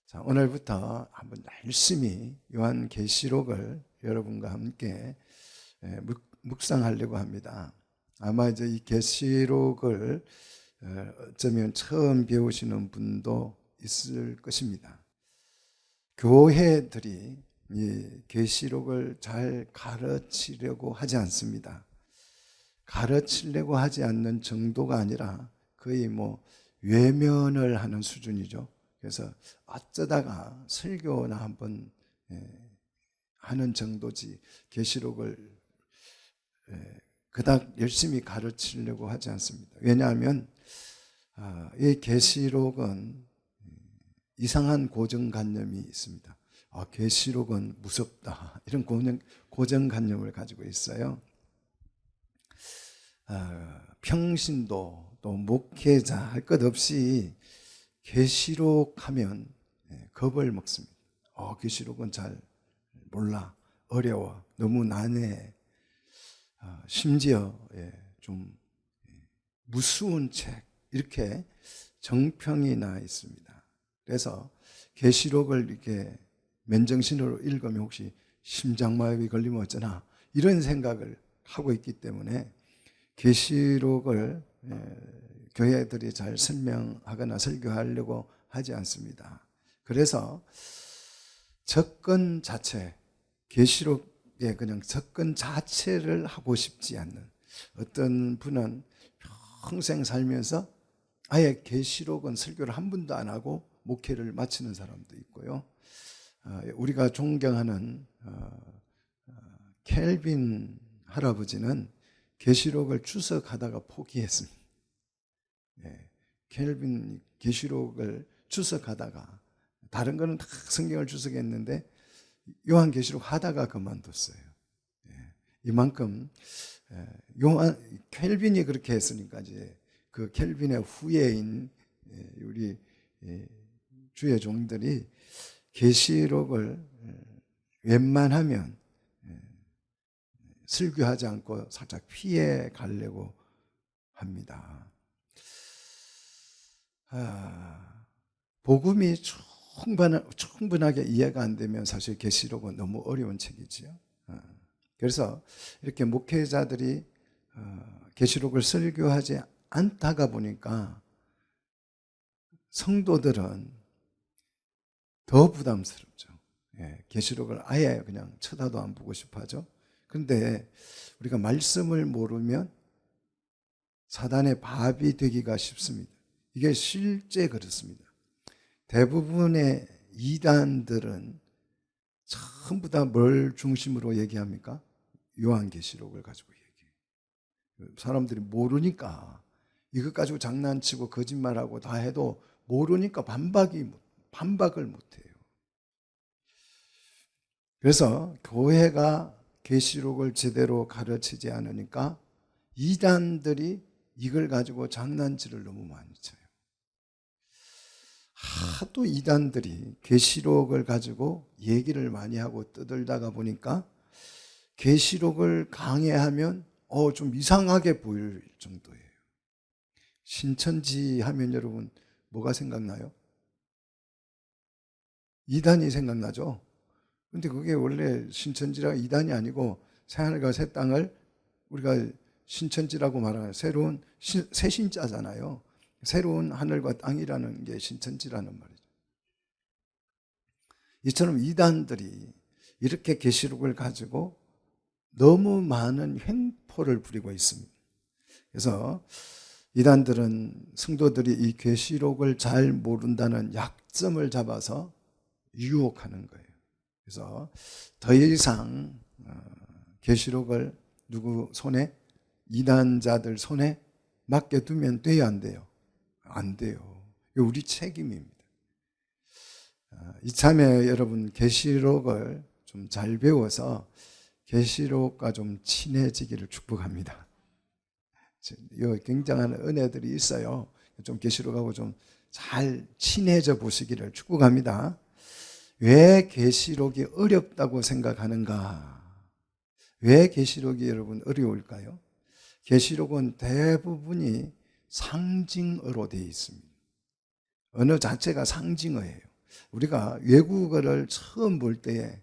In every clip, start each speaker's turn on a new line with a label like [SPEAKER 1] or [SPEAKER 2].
[SPEAKER 1] 자, 오늘부터 한번 열심히 요한계시록을 여러분과 함께 묵상하려고 합니다. 아마 이제 이 계시록을 어쩌면 처음 배우시는 분도 있을 것입니다. 교회들이 이 계시록을 잘 가르치려고 하지 않습니다. 가르치려고 하지 않는 정도가 아니라 거의 외면을 하는 수준이죠. 그래서 어쩌다가 설교나 한번 하는 정도지 계시록을 그닥 열심히 가르치려고 하지 않습니다. 왜냐하면 이 계시록은 이상한 고정관념이 있습니다. 계시록은 무섭다, 이런 고정관념을 가지고 있어요. 평신도 또 목회자 할 것 없이 계시록 하면 겁을 먹습니다. 계시록은 잘 몰라, 어려워, 너무 난해, 심지어 좀 무서운 책, 이렇게 정평이 나 있습니다. 그래서 계시록을 이렇게 맨정신으로 읽으면 혹시 심장마비 걸리면 어쩌나, 이런 생각을 하고 있기 때문에 계시록을 교회들이 잘 설명하거나 설교하려고 하지 않습니다. 그래서 접근 자체, 계시록의 그냥 접근 자체를 하고 싶지 않는, 어떤 분은 평생 살면서 아예 계시록은 설교를 한 번도 안 하고 목회를 마치는 사람도 있고요. 우리가 존경하는 켈빈 할아버지는 계시록을 추석하다가 포기했습니다. 켈빈 계시록을 추석하다가, 다른 거는 다 성경을 추석했는데 요한계시록 하다가 그만뒀어요. 이만큼 켈빈이 그렇게 했으니까 이제 그 켈빈의 후예인 우리 주의 종들이 계시록을 웬만하면 설교하지 않고 살짝 피해 가려고 합니다. 복음이 충분하게 이해가 안 되면 사실 계시록은 너무 어려운 책이지요. 그래서 이렇게 목회자들이 계시록을 설교하지 않다가 보니까 성도들은 더 부담스럽죠. 계시록을 아예 그냥 쳐다도 안 보고 싶어 하죠. 그런데 우리가 말씀을 모르면 사단의 밥이 되기가 쉽습니다. 이게 실제 그렇습니다. 대부분의 이단들은 전부 다 뭘 중심으로 얘기합니까? 요한계시록을 가지고 얘기해요. 사람들이 모르니까 이것 가지고 장난치고 거짓말하고 다 해도 모르니까 반박을 못해요. 그래서 교회가 계시록을 제대로 가르치지 않으니까 이단들이 이걸 가지고 장난질을 너무 많이 쳐요. 하도 이단들이 계시록을 가지고 얘기를 많이 하고 떠들다가 보니까 계시록을 강해하면 좀 이상하게 보일 정도예요. 신천지 하면 여러분 뭐가 생각나요? 이단이 생각나죠? 근데 그게 원래 신천지라 이단이 아니고 새하늘과 새 땅을 우리가 신천지라고 말하는 새로운 새 신자잖아요. 새로운 하늘과 땅이라는 게 신천지라는 말이죠. 이처럼 이단들이 이렇게 계시록을 가지고 너무 많은 횡포를 부리고 있습니다. 그래서 이단들은 성도들이 이 계시록을 잘 모른다는 약점을 잡아서 유혹하는 거예요. 그래서 더 이상 계시록을 누구 손에, 이단자들 손에 맡겨두면 돼요, 안 돼요? 안 돼요. 이거 우리 책임입니다. 이참에 여러분 계시록을 좀 잘 배워서 계시록과 좀 친해지기를 축복합니다. 이 굉장한 은혜들이 있어요. 좀 계시록하고 좀 잘 친해져 보시기를 축복합니다. 왜 계시록이 어렵다고 생각하는가? 왜 계시록이 여러분 어려울까요? 계시록은 대부분이 상징어로 되어 있습니다. 언어 자체가 상징어예요. 우리가 외국어를 처음 볼 때에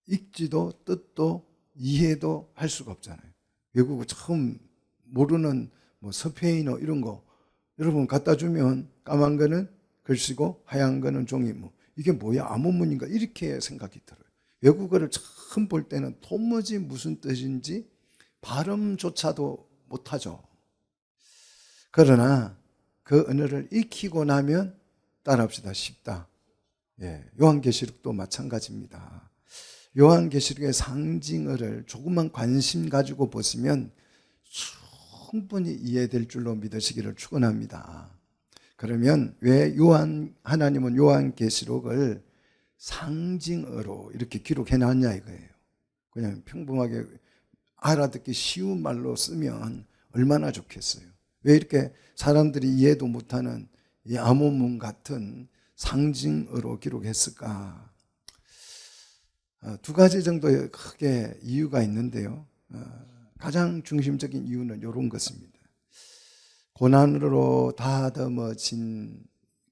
[SPEAKER 1] 읽지도 뜻도 이해도 할 수가 없잖아요. 외국어 처음 모르는 뭐 스페인어 이런 거 여러분 갖다 주면 까만 거는 글씨고 하얀 거는 종이 이게 뭐야 암호문인가 이렇게 생각이 들어요. 외국어를 처음 볼 때는 도무지 무슨 뜻인지 발음조차도 못하죠. 그러나 그 언어를 익히고 나면 따라합시다. 쉽다. 요한계시록도 마찬가지입니다. 요한계시록의 상징어를 조금만 관심 가지고 보시면 충분히 이해될 줄로 믿으시기를 축원합니다. 그러면 왜 하나님은 요한계시록을 상징어로 이렇게 기록해 놨냐 이거예요. 그냥 평범하게 알아듣기 쉬운 말로 쓰면 얼마나 좋겠어요. 왜 이렇게 사람들이 이해도 못하는 이 암호문 같은 상징어로 기록했을까? 두 가지 정도의 크게 이유가 있는데요. 가장 중심적인 이유는 이런 것입니다. 고난으로 다듬어진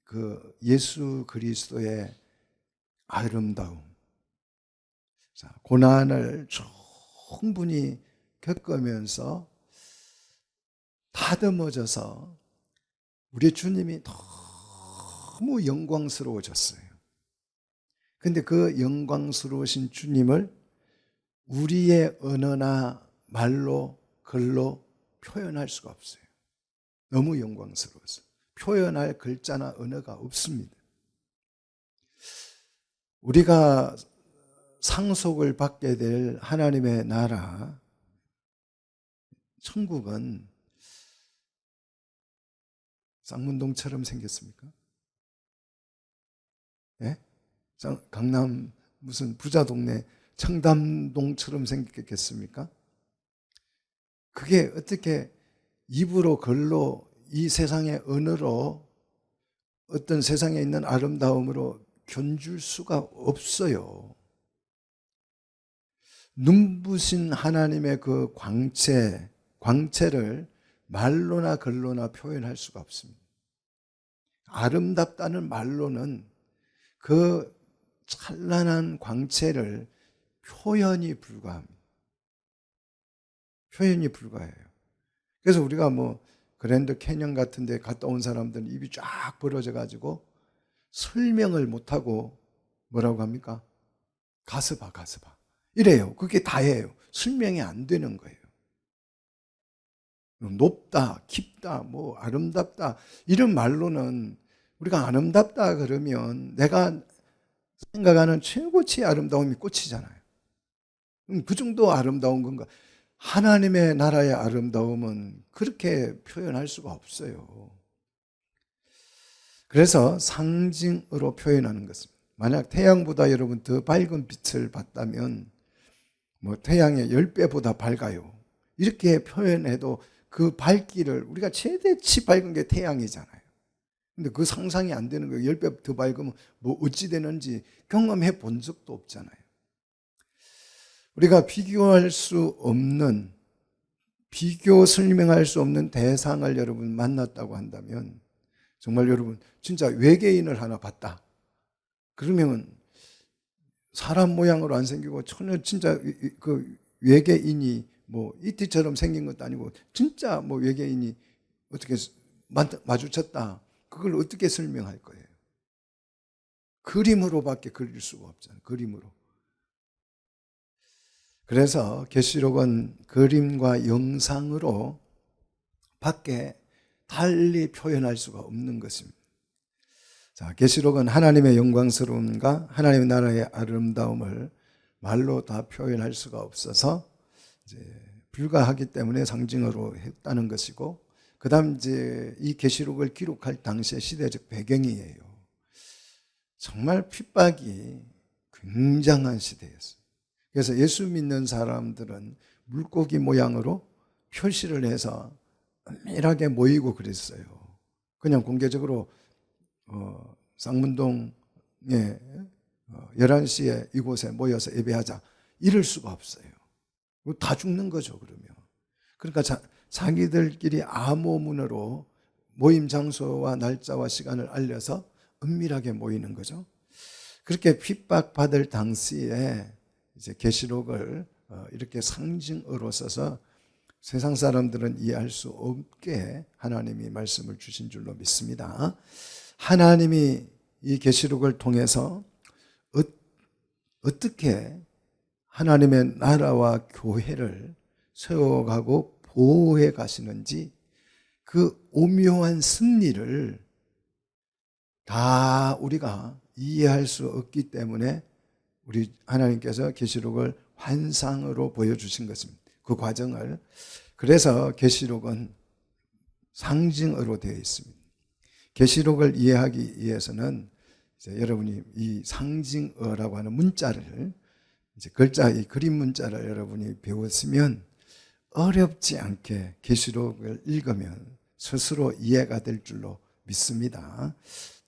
[SPEAKER 1] 그 예수 그리스도의 아름다움. 고난을 충분히 겪으면서 다듬어져서 우리 주님이 너무 영광스러워졌어요. 근데 그 영광스러우신 주님을 우리의 언어나 말로 글로 표현할 수가 없어요. 너무 영광스러워서 표현할 글자나 언어가 없습니다. 우리가 상속을 받게 될 하나님의 나라 천국은 쌍문동처럼 생겼습니까? 예? 강남 무슨 부자 동네 청담동처럼 생겼겠습니까? 그게 어떻게 입으로 글로 이 세상의 언어로 어떤 세상에 있는 아름다움으로 견줄 수가 없어요. 눈부신 하나님의 그 광채를 말로나 글로나 표현할 수가 없습니다. 아름답다는 말로는 그 찬란한 광채를 표현이 불가합니다. 표현이 불가해요. 그래서 우리가 뭐 그랜드 캐년 같은 데 갔다 온 사람들은 입이 쫙 벌어져 가지고 설명을 못하고 뭐라고 합니까? 가서 봐 이래요. 그게 다예요. 설명이 안 되는 거예요. 높다, 깊다, 뭐 아름답다 이런 말로는 우리가 아름답다 그러면 내가 생각하는 최고치의 아름다움이 꽃이잖아요. 그 정도 아름다운 건가? 하나님의 나라의 아름다움은 그렇게 표현할 수가 없어요. 그래서 상징으로 표현하는 것입니다. 만약 태양보다 여러분 더 밝은 빛을 봤다면 뭐 태양의 10배보다 밝아요. 이렇게 표현해도 그 밝기를 우리가 최대치 밝은 게 태양이잖아요. 근데 그 상상이 안 되는 거예요. 10배 더 밝으면 뭐 어찌 되는지 경험해 본 적도 없잖아요. 우리가 비교할 수 없는, 비교 설명할 수 없는 대상을 여러분 만났다고 한다면 정말 여러분 진짜 외계인을 하나 봤다. 그러면 사람 모양으로 안 생기고 전혀 진짜 그 외계인이 뭐 이티처럼 생긴 것도 아니고 진짜 뭐 외계인이 어떻게 마주쳤다. 그걸 어떻게 설명할 거예요? 그림으로밖에 그릴 수가 없잖아요. 그림으로. 그래서 계시록은 그림과 영상으로 밖에 달리 표현할 수가 없는 것입니다. 자, 계시록은 하나님의 영광스러움과 하나님의 나라의 아름다움을 말로 다 표현할 수가 없어서 이제 불가하기 때문에 상징어로 했다는 것이고, 그다음 이제 이 계시록을 기록할 당시의 시대적 배경이에요. 정말 핍박이 굉장한 시대였어요. 그래서 예수 믿는 사람들은 물고기 모양으로 표시를 해서 은밀하게 모이고 그랬어요. 그냥 공개적으로 쌍문동에 11시에 이곳에 모여서 예배하자 이럴 수가 없어요. 다 죽는 거죠. 그러면 그러니까 자기들끼리 암호문으로 모임 장소와 날짜와 시간을 알려서 은밀하게 모이는 거죠. 그렇게 핍박받을 당시에 이제 계시록을 이렇게 상징어로 써서 세상 사람들은 이해할 수 없게 하나님이 말씀을 주신 줄로 믿습니다. 하나님이 이 계시록을 통해서 어떻게 하나님의 나라와 교회를 세워가고 보호해 가시는지 그 오묘한 승리를 다 우리가 이해할 수 없기 때문에 우리 하나님께서 계시록을 환상으로 보여주신 것입니다. 그 과정을. 그래서 계시록은 상징어로 되어 있습니다. 계시록을 이해하기 위해서는 이제 여러분이 이 상징어라고 하는 문자를 이제 글자, 이 그림 문자를 여러분이 배웠으면 어렵지 않게 계시록을 읽으면 스스로 이해가 될 줄로 믿습니다.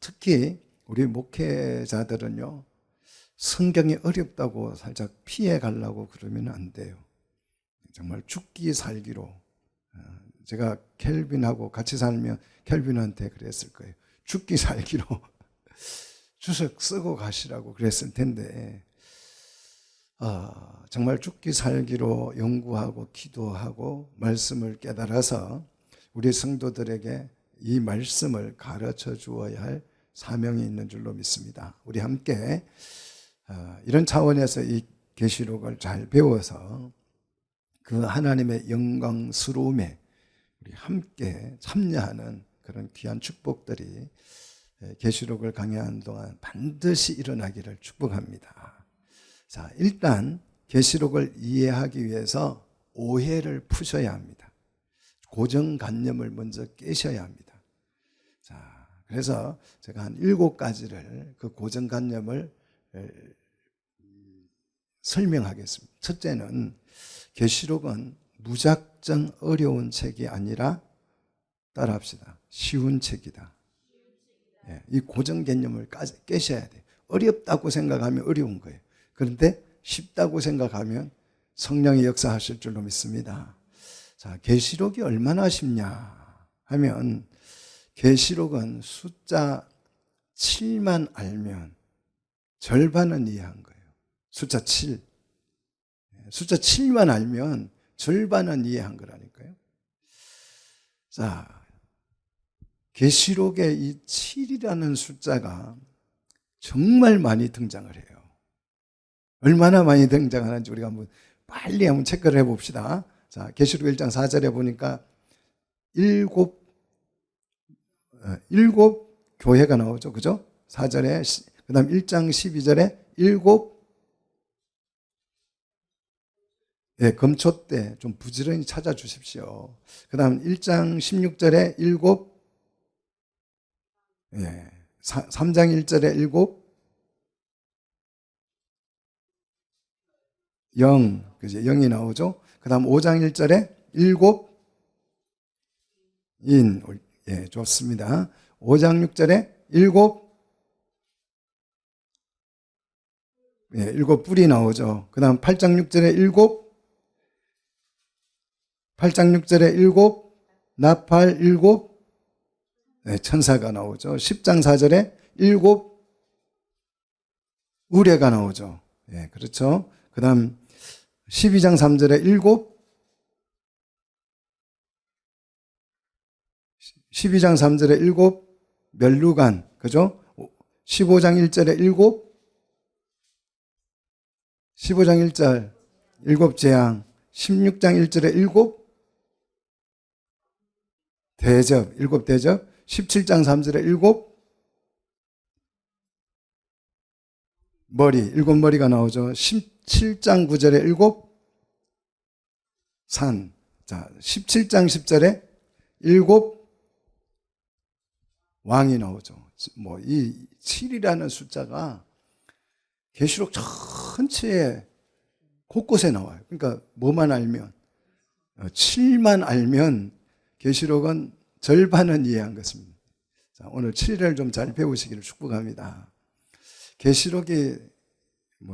[SPEAKER 1] 특히 우리 목회자들은요, 성경이 어렵다고 살짝 피해 가려고 그러면 안 돼요. 정말 죽기 살기로. 제가 켈빈하고 같이 살면 켈빈한테 그랬을 거예요. 죽기 살기로 주석 쓰고 가시라고 그랬을 텐데, 정말 죽기 살기로 연구하고 기도하고 말씀을 깨달아서 우리 성도들에게 이 말씀을 가르쳐 주어야 할 사명이 있는 줄로 믿습니다. 우리 함께 이런 차원에서 이 계시록을 잘 배워서 그 하나님의 영광스러움에 우리 함께 참여하는 그런 귀한 축복들이 계시록을 강해하는 동안 반드시 일어나기를 축복합니다. 자, 일단 계시록을 이해하기 위해서 오해를 푸셔야 합니다. 고정관념을 먼저 깨셔야 합니다. 자, 그래서 제가 한 7가지를 그 고정관념을 설명하겠습니다. 첫째는 계시록은 무작정 어려운 책이 아니라 따라합시다. 쉬운 책이다. 이 고정개념을 깨셔야 돼요. 어렵다고 생각하면 어려운 거예요. 그런데 쉽다고 생각하면 성령이 역사하실 줄로 믿습니다. 자, 계시록이 얼마나 쉽냐 하면 계시록은 숫자 7만 알면 절반은 이해한 거예요. 숫자 7. 숫자 7만 알면 절반은 이해한 거라니까요. 자, 계시록에 이 7이라는 숫자가 정말 많이 등장을 해요. 얼마나 많이 등장하는지 우리가 빨리 한번 체크를 해봅시다. 자, 계시록 1장 4절에 보니까 일곱 교회가 나오죠. 그죠? 4절에, 그 다음 1장 12절에 금초대 좀 부지런히 찾아주십시오. 그 다음 1장 16절에 3장 1절에 0이 나오죠. 그 다음 5장 1절에 7인. 좋습니다. 5장 6절에 7 뿔이 나오죠. 그 다음 8장 6절에 8장 6절에 7 나팔 7 천사가 나오죠. 10장 4절에 7 우레가 나오죠. 그렇죠. 그 다음 12장 3절에 12장 3절에 7 멸루간, 그죠? 15장 1절에 15장 1절 7 재앙, 16장 1절에 7 대접, 7 대접, 17장 3절에 7 머리, 7 머리가 나오죠. 17장 9절에 7 산. 자, 17장 10절에 7 왕이 나오죠. 이 7이라는 숫자가 계시록 전체에 곳곳에 나와요. 그러니까 뭐만 알면, 7만 알면 계시록은 절반은 이해한 것입니다. 자, 오늘 7을 좀 잘 배우시기를 축복합니다. 계시록이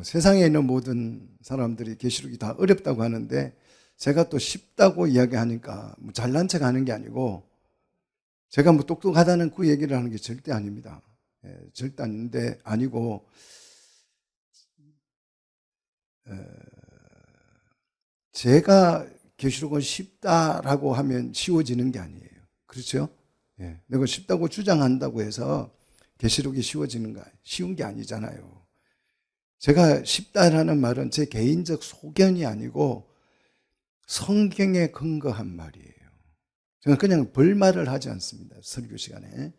[SPEAKER 1] 세상에 있는 모든 사람들이 계시록이 다 어렵다고 하는데 제가 또 쉽다고 이야기하니까 뭐 잘난 척 하는 게 아니고 제가 뭐 똑똑하다는 그 얘기를 하는 게 절대 아닙니다. 절대 아니고 제가 계시록은 쉽다라고 하면 쉬워지는 게 아니에요. 그렇죠? 내가 쉽다고 주장한다고 해서 계시록이 쉬운 게 아니잖아요. 제가 쉽다라는 말은 제 개인적 소견이 아니고 성경에 근거한 말이에요. 저는 그냥 벌말을 하지 않습니다. 설교 시간에.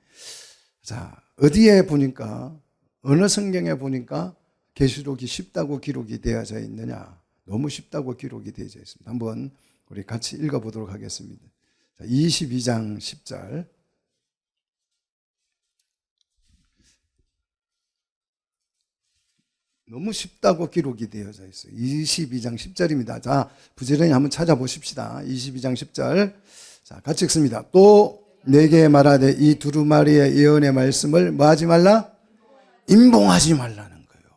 [SPEAKER 1] 자, 어디에 보니까, 어느 성경에 보니까 계시록이 쉽다고 기록이 되어져 있느냐? 너무 쉽다고 기록이 되어져 있습니다. 한번 우리 같이 읽어보도록 하겠습니다. 자, 22장 10절. 너무 쉽다고 기록이 되어져 있어요. 22장 10절입니다. 자, 부지런히 한번 찾아보십시다. 22장 10절. 자, 같이 읽습니다. 또 내게 말하되 이 두루마리의 예언의 말씀을 뭐 하지 말라? 임봉하지 말라는 거예요.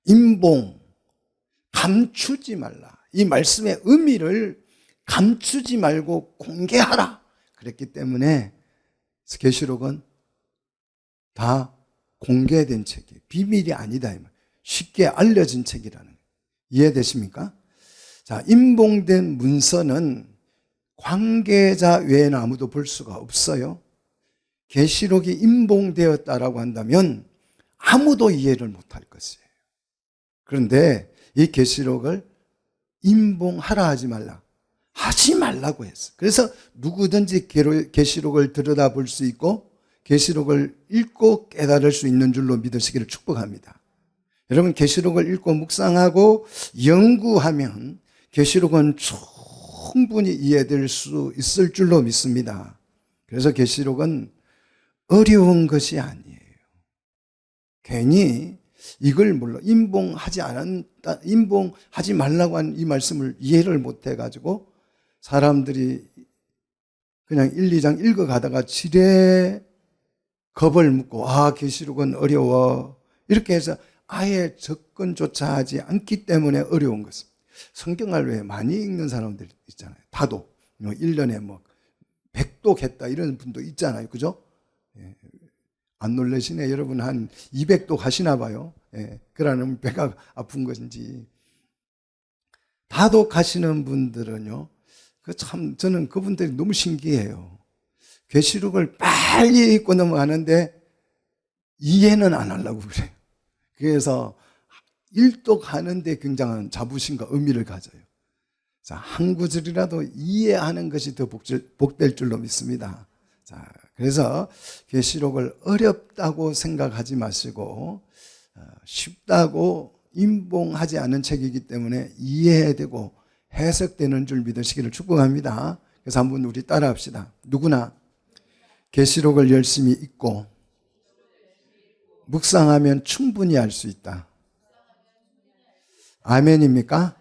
[SPEAKER 1] 임봉. 감추지 말라. 이 말씀의 의미를 감추지 말고 공개하라. 그랬기 때문에 계시록은 다 공개된 책이에요. 비밀이 아니다. 쉽게 알려진 책이라는 거예요. 이해되십니까? 자, 임봉된 문서는 관계자 외에는 아무도 볼 수가 없어요. 계시록이 임봉되었다라고 한다면 아무도 이해를 못할 것이에요. 그런데 이 계시록을 임봉하라 하지 말라. 하지 말라고 했어. 그래서 누구든지 계시록을 들여다볼 수 있고 계시록을 읽고 깨달을 수 있는 줄로 믿으시기를 축복합니다. 여러분, 계시록을 읽고 묵상하고 연구하면 계시록은 충분히 이해될 수 있을 줄로 믿습니다. 그래서 계시록은 어려운 것이 아니에요. 괜히 이걸 몰라 임봉하지 말라고 한 이 말씀을 이해를 못 해가지고 사람들이 그냥 1, 2장 읽어가다가 지레 겁을 먹고 계시록은 어려워 이렇게 해서 아예 접근조차 하지 않기 때문에 어려운 것입니다. 성경을 왜 많이 읽는 사람들 있잖아요. 다독, 1년에 100독 했다 이런 분도 있잖아요. 그죠? 안 놀라시네. 여러분 한 200독 하시나 봐요. 그러면 배가 아픈 것인지. 다독하시는 분들은요. 저는 그분들이 너무 신기해요. 계시록을 빨리 읽고 넘어가는데 이해는 안 하려고 그래요. 그래서 일독하는데 굉장한 자부심과 의미를 가져요. 자, 한 구절이라도 이해하는 것이 더 복될 줄로 믿습니다. 자, 그래서 계시록을 어렵다고 생각하지 마시고 쉽다고 임봉하지 않은 책이기 때문에 이해되고 해석되는 줄 믿으시기를 축복합니다. 그래서 한번 우리 따라합시다. 누구나 계시록을 열심히 읽고 묵상하면 충분히 알 수 있다. 아멘입니까?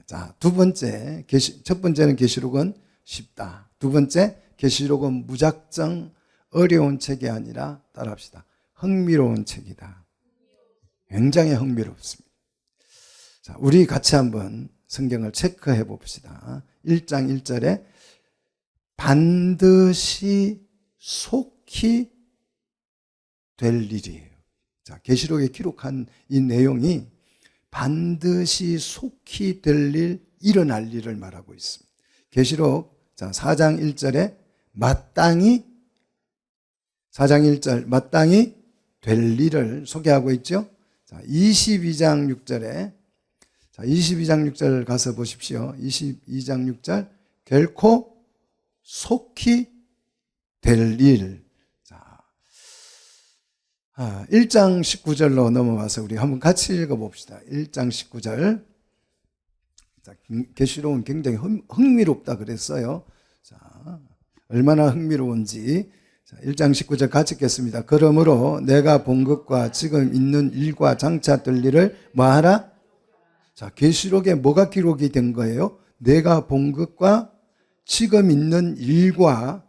[SPEAKER 1] 자, 두 번째, 첫 번째는 계시록은 쉽다. 두 번째, 계시록은 무작정 어려운 책이 아니라 따라합시다. 흥미로운 책이다. 굉장히 흥미롭습니다. 자, 우리 같이 한번 성경을 체크해 봅시다. 1장 1절에 반드시 속히 될 일이에요. 자, 계시록에 기록한 이 내용이 반드시 속히 될 일, 일어날 일을 말하고 있습니다. 계시록 4장 1절에 마땅히 4장 1절 마땅히 될 일을 소개하고 있죠. 자, 22장 6절에 22장 6절 가서 보십시오. 22장 6절 결코 속히 될 일. 자, 1장 19절로 넘어와서 우리 한번 같이 읽어봅시다. 1장 19절. 계시록은 굉장히 흥미롭다 그랬어요. 자, 얼마나 흥미로운지. 자, 1장 19절 같이 읽겠습니다. 그러므로 내가 본 것과 지금 있는 일과 장차 될 일을 뭐하라? 자, 계시록에 뭐가 기록이 된 거예요? 내가 본 것과 지금 있는 일과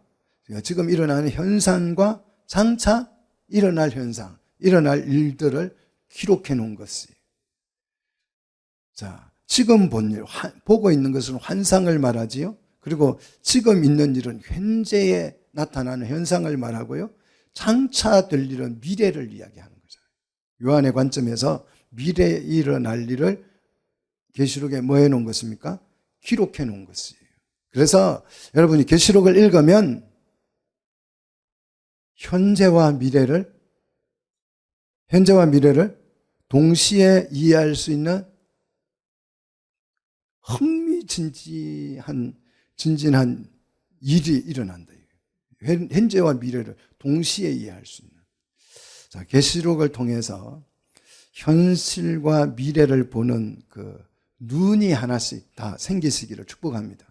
[SPEAKER 1] 지금 일어나는 현상과 장차 일어날 현상, 일어날 일들을 기록해 놓은 것이에요. 자, 지금 본 일, 보고 있는 것은 환상을 말하지요. 그리고 지금 있는 일은 현재에 나타나는 현상을 말하고요. 장차 될 일은 미래를 이야기하는 거잖아요. 요한의 관점에서 미래에 일어날 일을 계시록에 뭐 해놓은 것입니까? 기록해 놓은 것이에요. 그래서 여러분이 계시록을 읽으면 현재와 미래를 동시에 이해할 수 있는 흥미진진한 일이 일어난다. 현재와 미래를 동시에 이해할 수 있는. 자, 계시록을 통해서 현실과 미래를 보는 그 눈이 하나씩 다 생기시기를 축복합니다.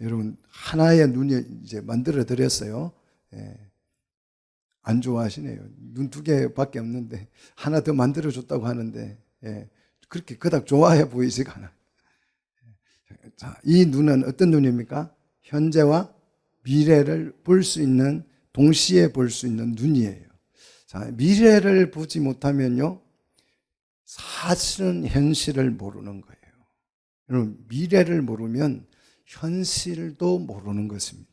[SPEAKER 1] 여러분, 하나의 눈이 이제 만들어 드렸어요. 예. 안 좋아하시네요. 눈 2개밖에 없는데 하나 더 만들어 줬다고 하는데, 예. 그렇게 그닥 좋아해 보이지가 않아요. 자, 이 눈은 어떤 눈입니까? 현재와 미래를 볼 수 있는, 동시에 볼 수 있는 눈이에요. 자, 미래를 보지 못하면요, 사실은 현실을 모르는 거예요. 여러분, 미래를 모르면 현실도 모르는 것입니다.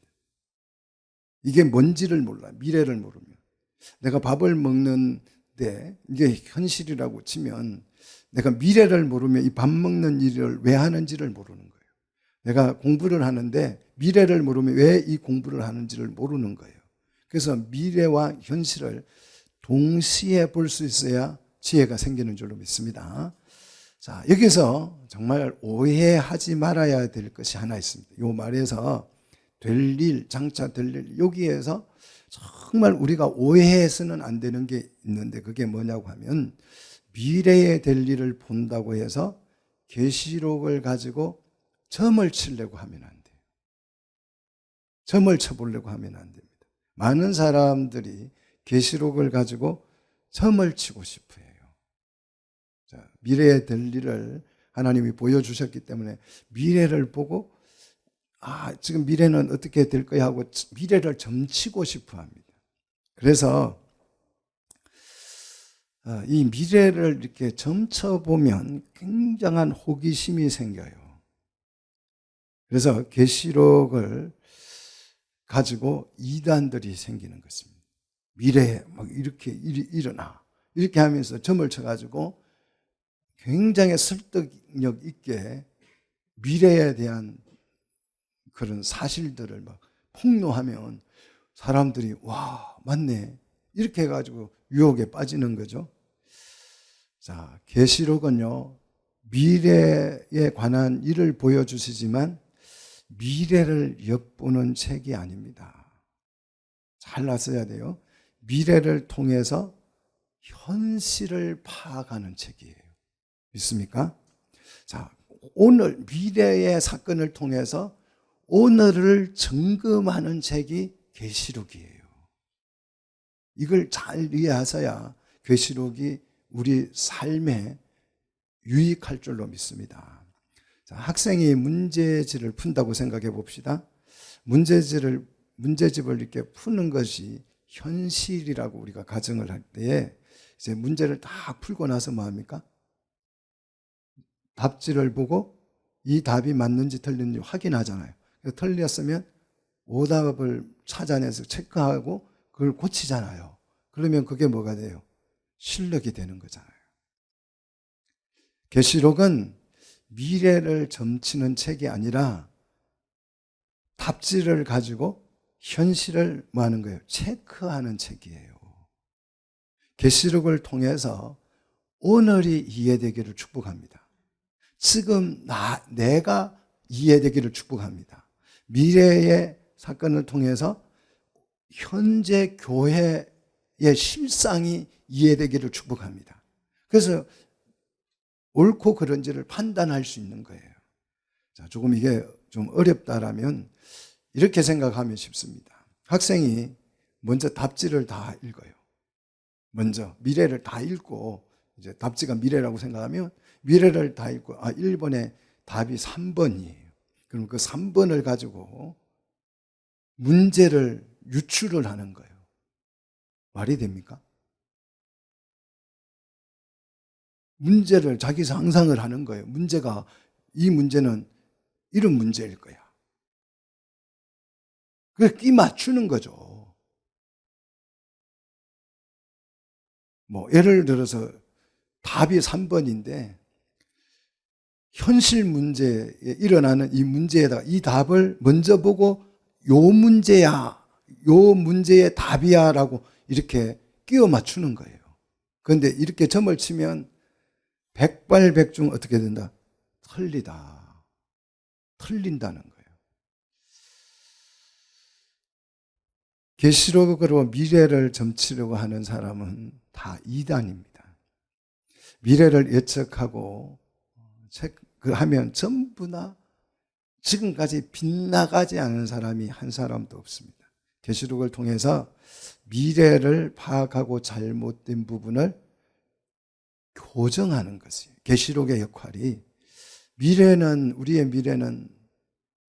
[SPEAKER 1] 이게 뭔지를 몰라. 미래를 모르면. 내가 밥을 먹는데 이게 현실이라고 치면 내가 미래를 모르면 이 밥 먹는 일을 왜 하는지를 모르는 거예요. 내가 공부를 하는데 미래를 모르면 왜 이 공부를 하는지를 모르는 거예요. 그래서 미래와 현실을 동시에 볼 수 있어야 지혜가 생기는 줄로 믿습니다. 자, 여기서 정말 오해하지 말아야 될 것이 하나 있습니다. 이 말에서 될 일, 장차 될 일, 여기에서 정말 우리가 오해해서는 안 되는 게 있는데 그게 뭐냐고 하면 미래에 될 일을 본다고 해서 계시록을 가지고 점을 치려고 하면 안 돼요. 점을 쳐보려고 하면 안 됩니다. 많은 사람들이 계시록을 가지고 점을 치고 싶어 해요. 자, 미래에 될 일을 하나님이 보여주셨기 때문에 미래를 보고 지금 미래는 어떻게 될 거야 하고 미래를 점치고 싶어 합니다. 그래서 이 미래를 이렇게 점쳐보면 굉장한 호기심이 생겨요. 그래서 계시록을 가지고 이단들이 생기는 것입니다. 미래에 막 이렇게 일어나. 이렇게 하면서 점을 쳐가지고 굉장히 설득력 있게 미래에 대한 그런 사실들을 막 폭로하면 사람들이 와, 맞네. 이렇게 해가지고 유혹에 빠지는 거죠. 자, 계시록은요, 미래에 관한 일을 보여주시지만 미래를 엿보는 책이 아닙니다. 잘 아셔야 돼요. 미래를 통해서 현실을 파악하는 책이에요. 믿습니까? 자, 오늘 미래의 사건을 통해서 오늘을 점검하는 책이 계시록이에요. 이걸 잘 이해하셔야 계시록이 우리 삶에 유익할 줄로 믿습니다. 자, 학생이 문제집을 푼다고 생각해 봅시다. 문제집을 이렇게 푸는 것이 현실이라고 우리가 가정을 할 때에 이제 문제를 다 풀고 나서 뭐 합니까? 답지를 보고 이 답이 맞는지 틀린지 확인하잖아요. 틀렸으면 오답을 찾아내서 체크하고 그걸 고치잖아요. 그러면 그게 뭐가 돼요? 실력이 되는 거잖아요. 계시록은 미래를 점치는 책이 아니라 답지를 가지고 현실을 뭐 하는 거예요? 체크하는 책이에요. 계시록을 통해서 오늘이 이해되기를 축복합니다. 지금 내가 이해되기를 축복합니다. 미래의 사건을 통해서 현재 교회의 실상이 이해되기를 축복합니다. 그래서 옳고 그른지를 판단할 수 있는 거예요. 자, 조금 이게 좀 어렵다라면 이렇게 생각하면 쉽습니다. 학생이 먼저 답지를 다 읽어요. 먼저 미래를 다 읽고 이제 답지가 미래라고 생각하면 미래를 다 읽고 1번에 답이 3번이에요. 그럼 그 3번을 가지고 문제를 유출을 하는 거예요. 말이 됩니까? 문제를 자기 상상을 하는 거예요. 문제가 이 문제는 이런 문제일 거야. 그래서 끼 맞추는 거죠. 뭐 예를 들어서 답이 3번인데 현실 문제에 일어나는 이 문제에다가 이 답을 먼저 보고 요 문제야, 요 문제의 답이야 라고 이렇게 끼워 맞추는 거예요. 그런데 이렇게 점을 치면 백발백중 어떻게 된다? 틀린다는 거예요. 계시록으로 미래를 점치려고 하는 사람은 다 이단입니다. 미래를 예측하고 하면 전부나 지금까지 빗나가지 않은 사람이 한 사람도 없습니다. 계시록을 통해서 미래를 파악하고 잘못된 부분을 교정하는 것이에요. 계시록의 역할이 우리의 미래는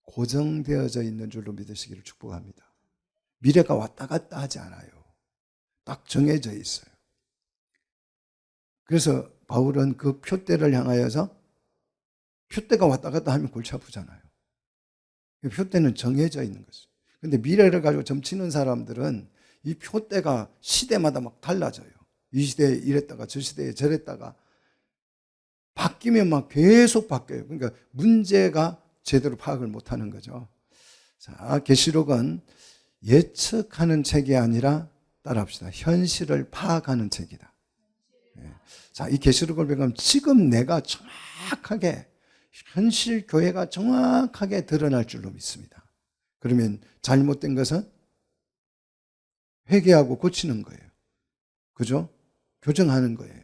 [SPEAKER 1] 고정되어져 있는 줄로 믿으시기를 축복합니다. 미래가 왔다 갔다 하지 않아요. 딱 정해져 있어요. 그래서 바울은 그 표대를 향하여서 표대가 왔다 갔다 하면 골치 아프잖아요. 표대는 정해져 있는 것이죠. 그런데 미래를 가지고 점치는 사람들은 이 표대가 시대마다 막 달라져요. 이 시대에 이랬다가 저 시대에 저랬다가 바뀌면 막 계속 바뀌어요. 그러니까 문제가 제대로 파악을 못하는 거죠. 자, 계시록은 예측하는 책이 아니라 따라합시다. 현실을 파악하는 책이다. 자, 이 계시록을 보면 지금 내가 정확하게 현실 교회가 정확하게 드러날 줄로 믿습니다. 그러면 잘못된 것은 회개하고 고치는 거예요. 그죠? 교정하는 거예요.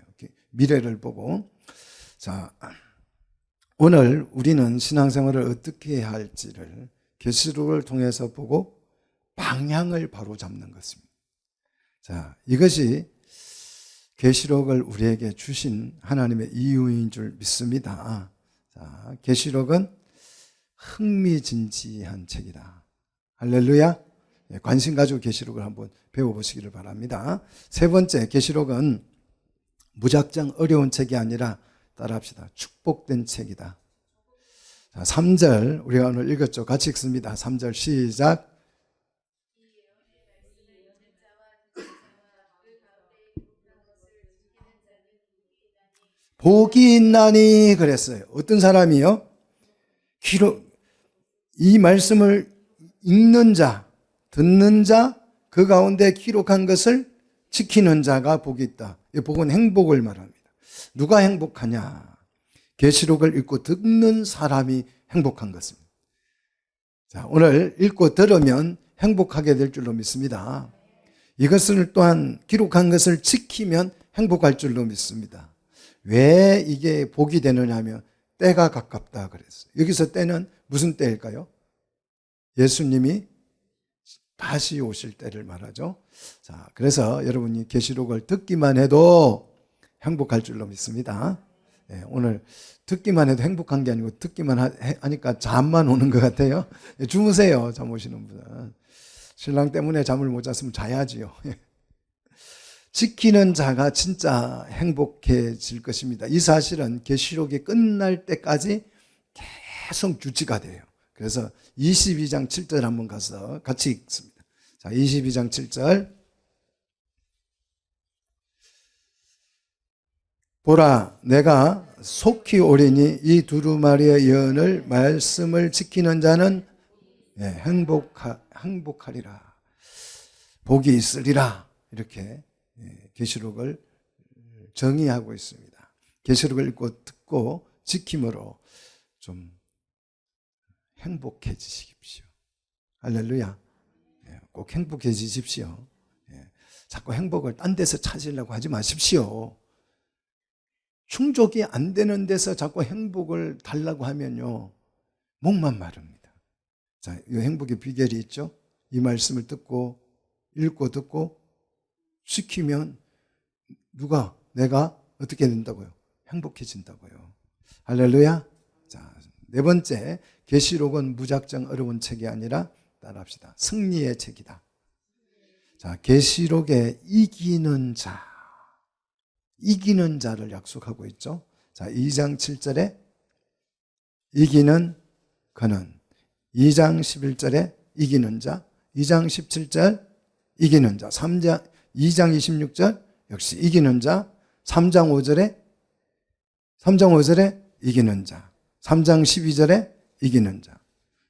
[SPEAKER 1] 미래를 보고. 자, 오늘 우리는 신앙생활을 어떻게 해야 할지를 계시록을 통해서 보고 방향을 바로 잡는 것입니다. 자, 이것이 계시록을 우리에게 주신 하나님의 이유인 줄 믿습니다. 자, 계시록은 흥미진진한 책이다. 할렐루야. 관심 가지고 계시록을 한번 배워보시기를 바랍니다. 세 번째, 계시록은 무작정 어려운 책이 아니라 따라합시다. 축복된 책이다. 자, 3절 우리가 오늘 읽었죠. 같이 읽습니다. 3절 시작. 복이 있나니 그랬어요. 어떤 사람이요? 이 말씀을 읽는 자, 듣는 자, 그 가운데 기록한 것을 지키는 자가 복이 있다. 이 복은 행복을 말합니다. 누가 행복하냐? 계시록을 읽고 듣는 사람이 행복한 것입니다. 자, 오늘 읽고 들으면 행복하게 될 줄로 믿습니다. 이것을 또한 기록한 것을 지키면 행복할 줄로 믿습니다. 왜 이게 복이 되느냐 하면 때가 가깝다 그랬어요. 여기서 때는 무슨 때일까요? 예수님이 다시 오실 때를 말하죠. 자, 그래서 여러분이 계시록을 듣기만 해도 행복할 줄로 믿습니다. 네, 오늘 듣기만 해도 행복한 게 아니고 듣기만 하니까 잠만 오는 것 같아요. 주무세요, 잠 오시는 분은. 신랑 때문에 잠을 못 잤으면 자야지요. 지키는 자가 진짜 행복해질 것입니다. 이 사실은 계시록이 끝날 때까지 계속 유지가 돼요. 그래서 22장 7절 한번 가서 같이 읽습니다. 자, 22장 7절. 보라, 내가 속히 오리니 이 두루마리의 예언을 말씀을 지키는 자는 행복하리라. 복이 있으리라. 이렇게 계시록을 정의하고 있습니다. 계시록을 읽고 듣고 지킴으로 좀 행복해지십시오. 할렐루야. 꼭 행복해지십시오. 자꾸 행복을 딴 데서 찾으려고 하지 마십시오. 충족이 안 되는 데서 자꾸 행복을 달라고 하면요, 목만 마릅니다. 자, 이 행복의 비결이 있죠. 이 말씀을 듣고 읽고 듣고 지키면 내가 어떻게 된다고요? 행복해진다고요. 할렐루야. 자, 네 번째, 계시록은 무작정 어려운 책이 아니라 따라합시다. 승리의 책이다. 자, 계시록에 이기는 자를 약속하고 있죠. 자, 2장 7절에 이기는 그는. 2장 11절에 이기는 자, 2장 17절 이기는 자, 2장 26절 역시 이기는 자, 3장 5절에 이기는 자, 3장 12절에 이기는 자,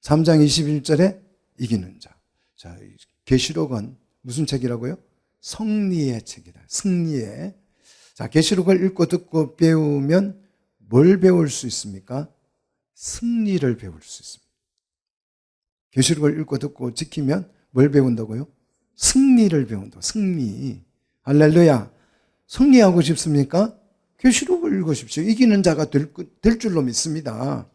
[SPEAKER 1] 3장 21절에 이기는 자. 자, 계시록은 무슨 책이라고요? 승리의 책이다. 승리의. 자, 계시록을 읽고 듣고 배우면 뭘 배울 수 있습니까? 승리를 배울 수 있습니다. 계시록을 읽고 듣고 지키면 뭘 배운다고요? 승리를 배운다. 승리. 할렐루야. 승리하고 싶습니까? 계시록을 읽으십시오. 이기는 자가 될 줄로 믿습니다.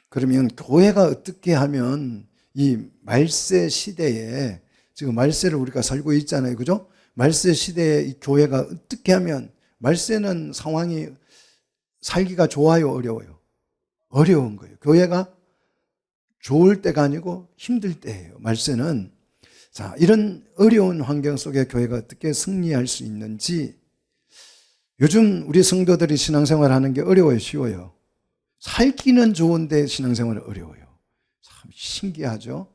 [SPEAKER 1] 그러면 교회가 어떻게 하면 이 말세 시대에, 지금 말세를 우리가 살고 있잖아요. 그죠? 말세 시대에 이 교회가 어떻게 하면, 말세는 상황이 살기가 좋아요, 어려워요? 어려운 거예요. 교회가 좋을 때가 아니고 힘들 때예요, 말세는. 자, 이런 어려운 환경 속에 교회가 어떻게 승리할 수 있는지. 요즘 우리 성도들이 신앙생활 하는 게 어려워요, 쉬워요? 살기는 좋은데 신앙생활은 어려워요. 참 신기하죠?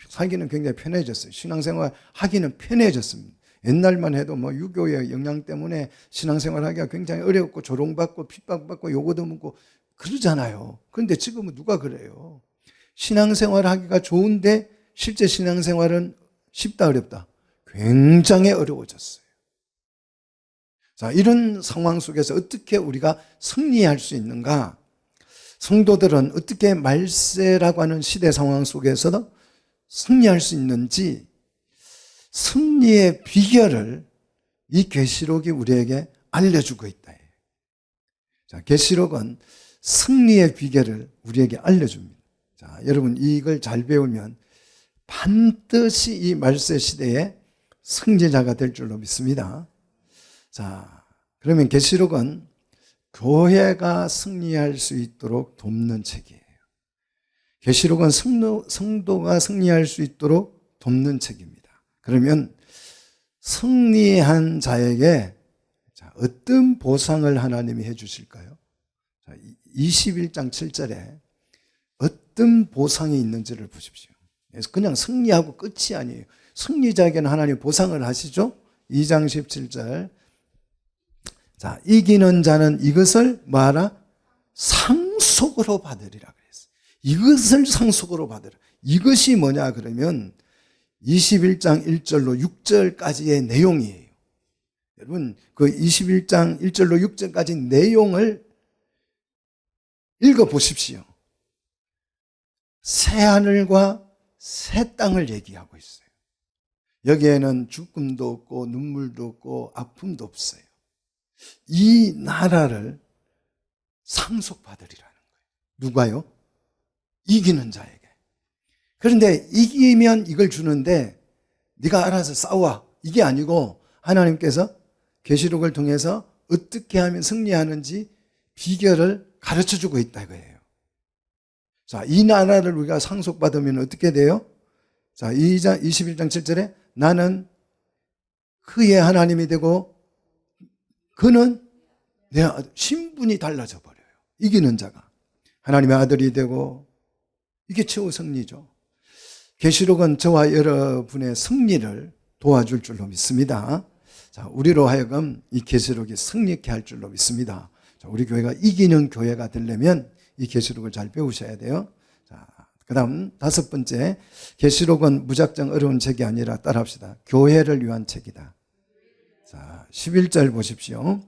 [SPEAKER 1] 살기는 굉장히 편해졌어요. 신앙생활 하기는 편해졌습니다. 옛날만 해도 뭐 유교의 영향 때문에 신앙생활 하기가 굉장히 어렵고 조롱받고 핍박받고 요구도 묻고 그러잖아요. 그런데 지금은 누가 그래요? 신앙생활 하기가 좋은데 실제 신앙생활은 쉽다, 어렵다? 굉장히 어려워졌어요. 자, 이런 상황 속에서 어떻게 우리가 승리할 수 있는가? 성도들은 어떻게 말세라고 하는 시대 상황 속에서도 승리할 수 있는지, 승리의 비결을 이 계시록이 우리에게 알려주고 있다. 자, 계시록은 승리의 비결을 우리에게 알려줍니다. 자, 여러분 이걸 잘 배우면 반드시 이 말세 시대에 승리자가 될 줄로 믿습니다. 자, 그러면 계시록은 교회가 승리할 수 있도록 돕는 책이에요. 계시록은 성도가 승리할 수 있도록 돕는 책입니다. 그러면 승리한 자에게 어떤 보상을 하나님이 해 주실까요? 21장 7절에 어떤 보상이 있는지를 보십시오. 그래서 그냥 승리하고 끝이 아니에요. 승리자에게는 하나님 보상을 하시죠. 2장 17절. 자, 이기는 자는 이것을 뭐하라? 상속으로 받으리라 그랬어요. 이것을 상속으로 받으라. 이것이 뭐냐 그러면 21장 1절로 6절까지의 내용이에요. 여러분 그 21장 1절로 6절까지 내용을 읽어보십시오. 새하늘과 새 땅을 얘기하고 있어요. 여기에는 죽음도 없고 눈물도 없고 아픔도 없어요. 이 나라를 상속받으리라는 거예요. 누가요? 이기는 자에게. 그런데 이기면 이걸 주는데 네가 알아서 싸워, 이게 아니고 하나님께서 계시록을 통해서 어떻게 하면 승리하는지 비결을 가르쳐주고 있다 이거예요. 자, 이 나라를 우리가 상속받으면 어떻게 돼요? 자, 21장 7절에 나는 그의 하나님이 되고 그는 내 신분이 달라져 버려요. 이기는 자가 하나님의 아들이 되고, 이게 최후 승리죠. 계시록은 저와 여러분의 승리를 도와줄 줄로 믿습니다. 자, 우리로 하여금 이 계시록이 승리케 할 줄로 믿습니다. 자, 우리 교회가 이기는 교회가 되려면 이 계시록을 잘 배우셔야 돼요. 자, 그다음 5번째, 계시록은 무작정 어려운 책이 아니라 따라합시다. 교회를 위한 책이다. 자, 11절 보십시오.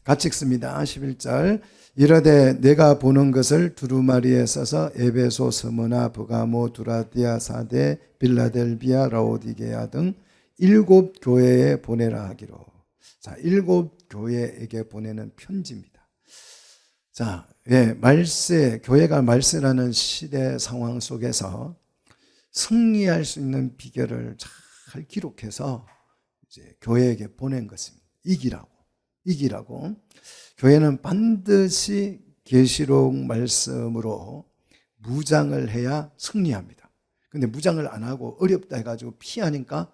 [SPEAKER 1] 같이 읽습니다. 11절. 이르되 내가 보는 것을 두루마리에 써서 에베소, 스무나, 브가모, 두라디아, 사데, 빌라델비아, 라오디게아 등 7 교회에 보내라 하기로. 자, 7 교회에게 보내는 편지입니다. 자, 말세, 교회가 말세라는 시대 상황 속에서 승리할 수 있는 비결을 잘 기록해서 이제 교회에게 보낸 것입니다. 이기라고. 교회는 반드시 계시록 말씀으로 무장을 해야 승리합니다. 근데 무장을 안 하고 어렵다 해가지고 피하니까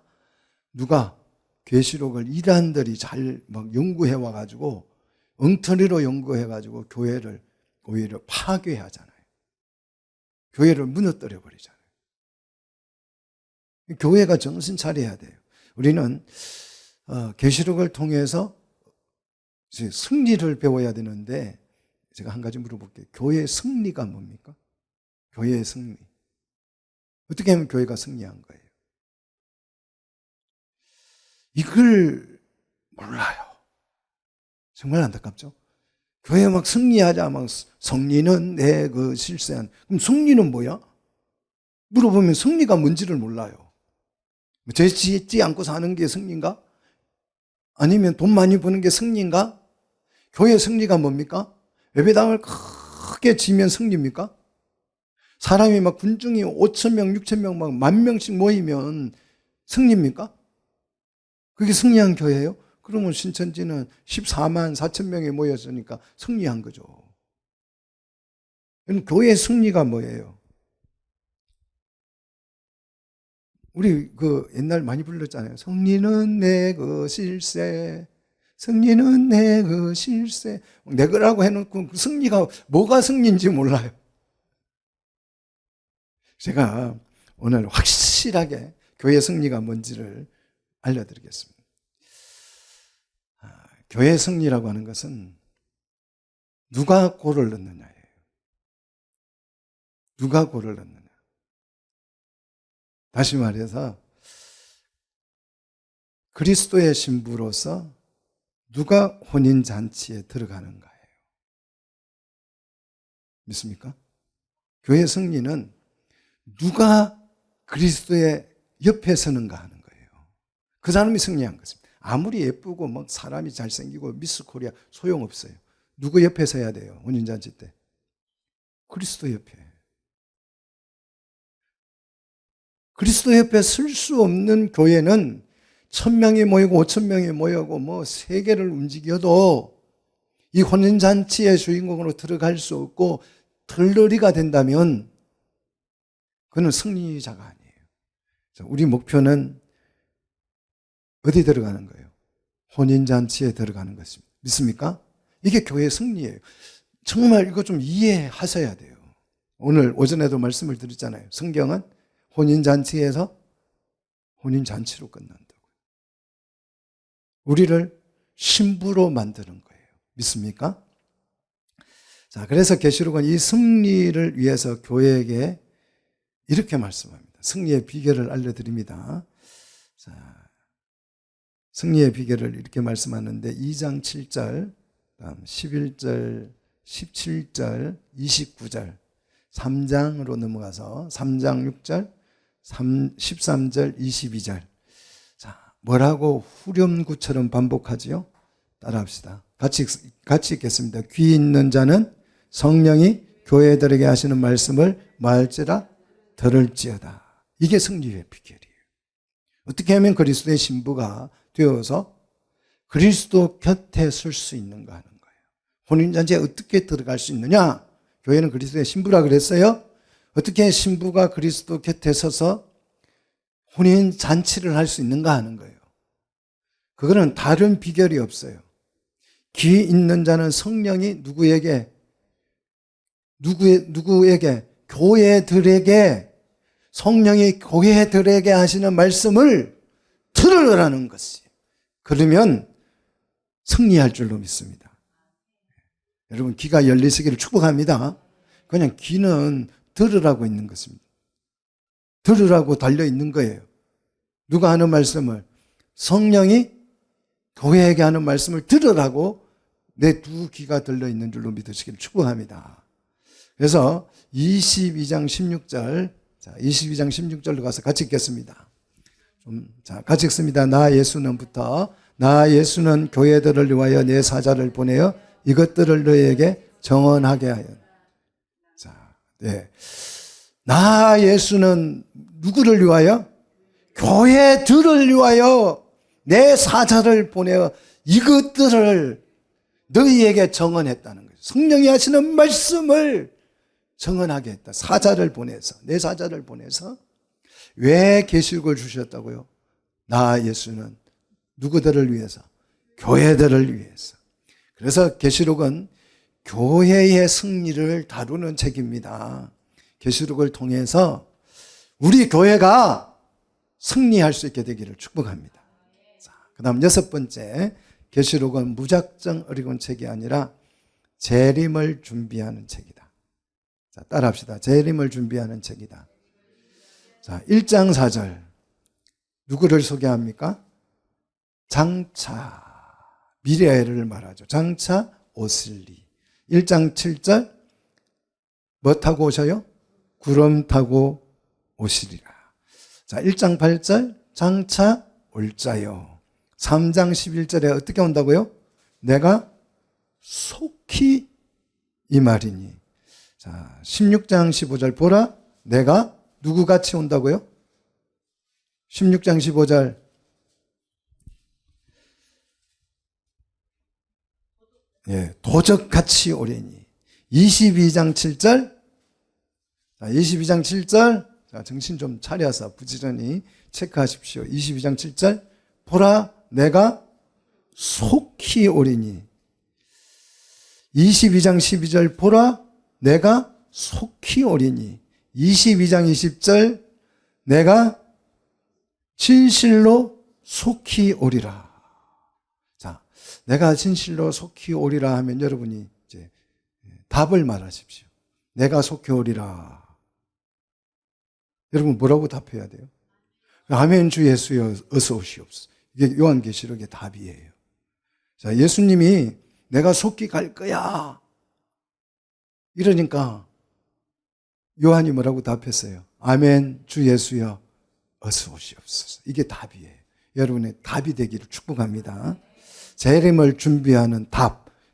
[SPEAKER 1] 누가 계시록을 이단들이 잘 막 연구해 와가지고 엉터리로 연구해 가지고 교회를 오히려 파괴하잖아요. 교회를 무너뜨려 버리잖아요. 교회가 정신 차려야 돼요. 우리는 계시록을 통해서 승리를 배워야 되는데, 제가 한 가지 물어볼게요. 교회의 승리가 뭡니까? 교회의 승리. 어떻게 하면 교회가 승리한 거예요? 이걸 몰라요. 정말 안타깝죠? 교회 막 승리하자, 막 승리는 내 그 실세한. 그럼 승리는 뭐야? 물어보면 승리가 뭔지를 몰라요. 죄 짓지 않고 사는 게 승리인가? 아니면 돈 많이 버는 게 승리인가? 교회 승리가 뭡니까? 예배당을 크게 지면 승리입니까? 사람이 막 군중이 5,000명, 6,000명, 막 10,000명씩 모이면 승리입니까? 그게 승리한 교회예요? 그러면 신천지는 14만 4천 명이 모였으니까 승리한 거죠. 그럼 교회의 승리가 뭐예요? 우리 그 옛날 많이 불렀잖아요. 승리는 내 것일세. 승리는 내 것일세. 내 거라고 해놓고 그 승리가 뭐가 승리인지 몰라요. 제가 오늘 확실하게 교회 승리가 뭔지를 알려드리겠습니다. 교회 승리라고 하는 것은 누가 골을 넣느냐예요. 누가 골을 넣느냐. 다시 말해서 그리스도의 신부로서 누가 혼인잔치에 들어가는가예요. 믿습니까? 교회 승리는 누가 그리스도의 옆에 서는가 하는 거예요. 그 사람이 승리한 것입니다. 아무리 예쁘고 뭐 사람이 잘생기고 미스 코리아 소용없어요. 누구 옆에 서야 돼요? 혼인잔치 때. 그리스도 옆에. 그리스도 옆에 설 수 없는 교회는 1,000명이 모이고 5,000명이 모이고 뭐 세계를 움직여도 이 혼인잔치의 주인공으로 들어갈 수 없고 덜러리가 된다면 그는 승리자가 아니에요. 우리 목표는 어디 들어가는 거예요? 혼인잔치에 들어가는 것입니다. 믿습니까? 이게 교회의 승리예요. 정말 이거 좀 이해하셔야 돼요. 오늘 오전에도 말씀을 드렸잖아요. 성경은 혼인잔치에서 혼인잔치로 끝난다고. 우리를 신부로 만드는 거예요. 믿습니까? 자, 그래서 계시록은 이 승리를 위해서 교회에게 이렇게 말씀합니다. 승리의 비결을 알려드립니다. 자, 승리의 비결을 이렇게 말씀하는데 2장 7절, 다음 11절, 17절, 29절, 3장으로 넘어가서 3장 6절, 13절, 22절. 자, 뭐라고 후렴구처럼 반복하지요? 따라합시다. 같이 읽겠습니다. 귀 있는 자는 성령이 교회들에게 하시는 말씀을 말지라 들을지어다. 이게 승리의 비결이에요. 어떻게 하면 그리스도의 신부가 되어서 그리스도 곁에 설 수 있는가 하는 거예요. 혼인잔치에 어떻게 들어갈 수 있느냐? 교회는 그리스도의 신부라 그랬어요. 어떻게 신부가 그리스도 곁에 서서 혼인잔치를 할 수 있는가 하는 거예요. 그거는 다른 비결이 없어요. 귀 있는 자는 성령이 누구에게? 교회들에게, 성령이 교회들에게 하시는 말씀을 들으라는 것이에요. 그러면 승리할 줄로 믿습니다. 여러분, 귀가 열리시기를 축복합니다. 그냥 귀는 들으라고 있는 것입니다. 들으라고 달려있는 거예요. 누가 하는 말씀을? 성령이 교회에게 하는 말씀을 들으라고 내 두 귀가 들려있는 줄로 믿으시기를 축복합니다. 그래서 22장 16절, 자, 22장 16절로 가서 같이 읽겠습니다. 자, 같이 읽습니다. 나 예수는 교회들을 위하여 내 사자를 보내어 이것들을 너희에게 정언하게 하여. 자, 네. 나 예수는 누구를 위하여? 교회들을 위하여 내 사자를 보내어 이것들을 너희에게 정언했다는 거예요. 성령이 하시는 말씀을 정언하게 했다. 사자를 보내서, 내 사자를 보내서. 왜 계시록을 주셨다고요? 나 예수는 누구들을 위해서? 교회들을 위해서. 그래서 계시록은 교회의 승리를 다루는 책입니다. 계시록을 통해서 우리 교회가 승리할 수 있게 되기를 축복합니다. 자, 그다음 6번째, 계시록은 무작정 어려운 책이 아니라 재림을 준비하는 책이다. 자, 따라합시다. 재림을 준비하는 책이다. 자, 1장 4절 누구를 소개합니까? 장차, 미래를 말하죠. 장차 오슬리. 1장 7절 뭐 타고 오셔요? 구름 타고 오시리라. 자, 1장 8절 장차 올자요. 3장 11절에 어떻게 온다고요? 내가 속히 이 말이니. 자, 16장 15절 보라 내가 누구같이 온다고요? 16장 15절 도적같이 오리니. 22장 7절 22장 7절 자, 정신 좀 차려서 부지런히 체크하십시오. 22장 7절 보라 내가 속히 오리니. 22장 12절 보라 내가 속히 오리니. 22장 20절 내가 진실로 속히 오리라. 자, 내가 진실로 속히 오리라 하면 여러분이 이제 답을 말하십시오. 내가 속히 오리라. 여러분 뭐라고 답해야 돼요? 아멘 주 예수여 어서 오시옵소서. 이게 요한계시록의 답이에요. 자, 예수님이 내가 속히 갈 거야 이러니까 요한이 뭐라고 답했어요? 아멘 주 예수여 어서 오시옵소서. 이게 답이에요. 여러분의 답이 되기를 축복합니다. 재림을 준비하는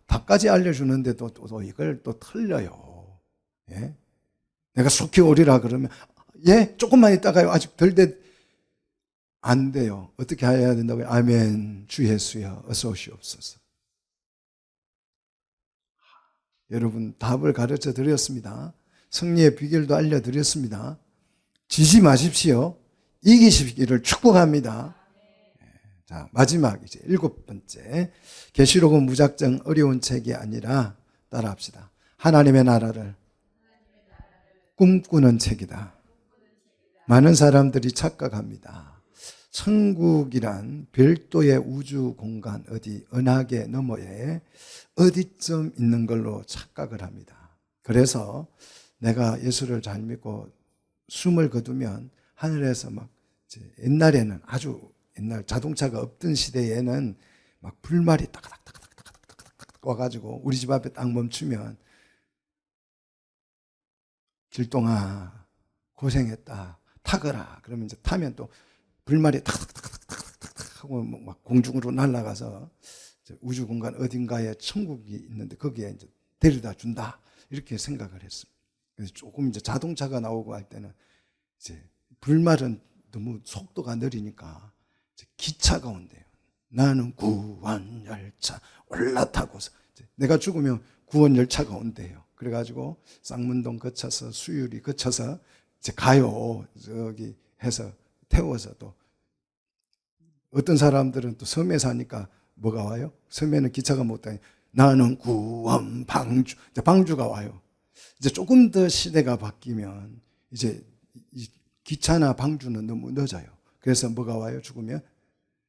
[SPEAKER 1] 답까지 알려주는데도 또 이걸 또 틀려요. 예? 내가 속히 오리라 그러면 조금만 있다가요. 아직 덜 안 돼요. 어떻게 해야 된다고요? 아멘 주 예수여 어서 오시옵소서. 여러분 답을 가르쳐 드렸습니다. 승리의 비결도 알려드렸습니다. 지지 마십시오. 이기시기를 축복합니다. 자, 마지막 이제 7번째. 계시록은 무작정 어려운 책이 아니라 따라합시다. 하나님의 나라를 꿈꾸는 책이다. 많은 사람들이 착각합니다. 천국이란 별도의 우주 공간 은하계 너머에 어디쯤 있는 걸로 착각을 합니다. 그래서 내가 예수를 잘 믿고 숨을 거두면 하늘에서 막 옛날에는 아주 옛날 자동차가 없던 시대에는 막 불말이 따가닥 와가지고 우리 집 앞에 딱 멈추면 길동아 고생했다 타거라. 그러면 이제 타면 또 불말이 탁탁탁탁탁 하고 막 공중으로 날아가서 우주 공간 어딘가에 천국이 있는데 거기에 이제 데려다 준다. 이렇게 생각을 했습니다. 그래서 조금 이제 자동차가 나오고 할 때는 이제 불말은 너무 속도가 느리니까 이제 기차가 온대요. 나는 구원 열차 올라타고서 내가 죽으면 구원 열차가 온대요. 그래가지고 쌍문동 거쳐서 수유리 거쳐서 이제 가요. 저기 해서 태워서 또 어떤 사람들은 또 섬에 사니까 뭐가 와요? 섬에는 기차가 못 다니. 나는 구원 방주. 이제 방주가 와요. 이제 조금 더 시대가 바뀌면 이제 이 기차나 방주는 너무 늦어요. 그래서 뭐가 와요? 죽으면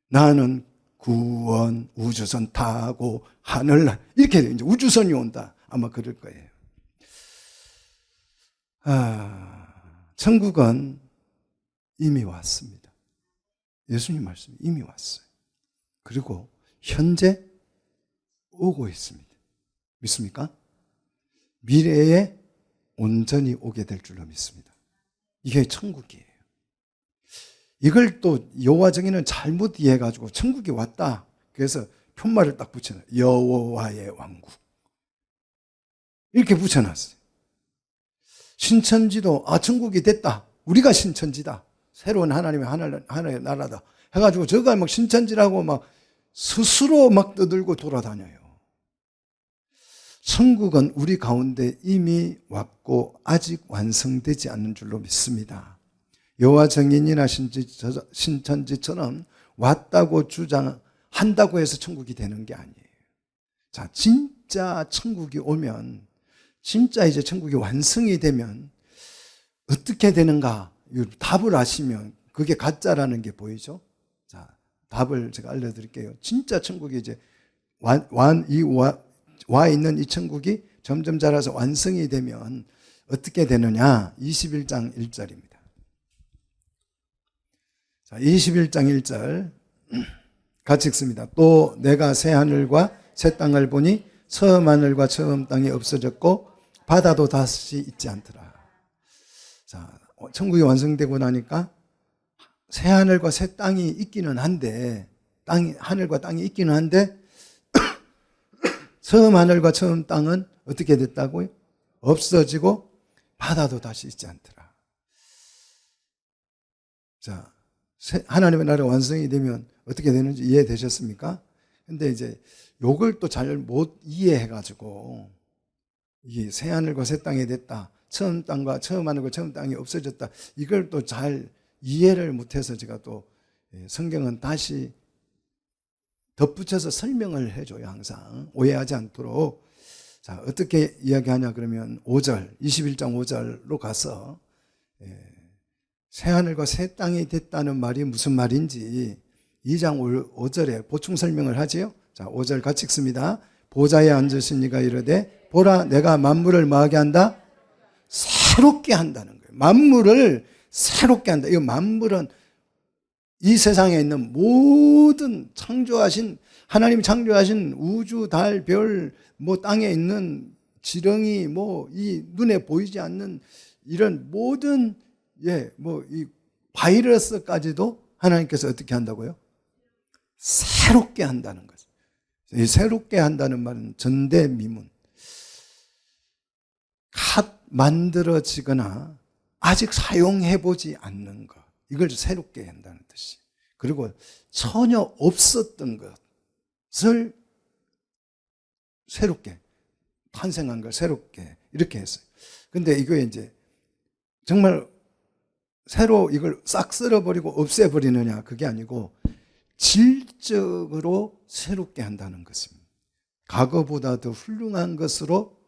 [SPEAKER 1] 나는 구원 우주선 타고 하늘날 이렇게 이제 우주선이 온다. 아마 그럴 거예요. 천국은 이미 왔습니다. 예수님 말씀이 이미 왔어요. 그리고 현재 오고 있습니다. 믿습니까? 미래에 온전히 오게 될 줄로 믿습니다. 이게 천국이에요. 이걸 또 여호와 정의는 잘못 이해해가지고 천국이 왔다. 그래서 편말을 딱 붙여놔요. 여호와의 왕국. 이렇게 붙여놨어요. 신천지도 천국이 됐다. 우리가 신천지다. 새로운 하나님의 하나의 나라다. 해가지고 저가 막 신천지라고 막 스스로 막 떠들고 돌아다녀요. 천국은 우리 가운데 이미 왔고 아직 완성되지 않는 줄로 믿습니다. 여호와 정인이나 신천지처럼 왔다고 주장한다고 해서 천국이 되는 게 아니에요. 자, 진짜 천국이 오면, 진짜 이제 천국이 완성이 되면 어떻게 되는가? 답을 아시면 그게 가짜라는 게 보이죠? 자, 답을 제가 알려드릴게요. 진짜 천국이 이제 와 있는 이 천국이 점점 자라서 완성이 되면 어떻게 되느냐? 21장 1절입니다. 자, 21장 1절 같이 읽습니다. 또 내가 새 하늘과 새 땅을 보니 처음 하늘과 처음 땅이 없어졌고 바다도 다시 있지 않더라. 자, 천국이 완성되고 나니까 새 하늘과 새 땅이 있기는 한데, 하늘과 땅이 있기는 한데 처음 하늘과 처음 땅은 어떻게 됐다고요? 없어지고 바다도 다시 있지 않더라. 자, 하나님의 나라 완성이 되면 어떻게 되는지 이해되셨습니까? 근데 이제 요걸 또 잘 못 이해해가지고 이게 새 하늘과 새 땅이 됐다. 처음 땅과 처음 하늘과 처음 땅이 없어졌다. 이걸 또 잘 이해를 못해서 제가 또 성경은 다시 덧붙여서 설명을 해줘요. 항상 오해하지 않도록. 자, 어떻게 이야기하냐 그러면 5절 21장 5절로 가서 새하늘과 새 땅이 됐다는 말이 무슨 말인지 2장 5절에 보충 설명을 하지요. 자, 5절 같이 읽습니다. 보좌에 앉으신 이가 이르되 보라 내가 만물을 뭐하게 한다? 새롭게 한다는 거예요. 만물을 새롭게 한다. 이 만물은 이 세상에 있는 모든 창조하신 하나님이 창조하신 우주, 달, 별, 땅에 있는 지렁이, 이 눈에 보이지 않는 이런 모든 이 바이러스까지도 하나님께서 어떻게 한다고요? 새롭게 한다는 거죠. 이 새롭게 한다는 말은 전대미문. 갓 만들어지거나 아직 사용해보지 않는 것. 이걸 새롭게 한다는 뜻이. 그리고 전혀 없었던 것을 새롭게, 탄생한 걸 새롭게 이렇게 했어요. 근데 이거 이제 정말 새로 이걸 싹 쓸어버리고 없애버리느냐 그게 아니고 질적으로 새롭게 한다는 것입니다. 과거보다 더 훌륭한 것으로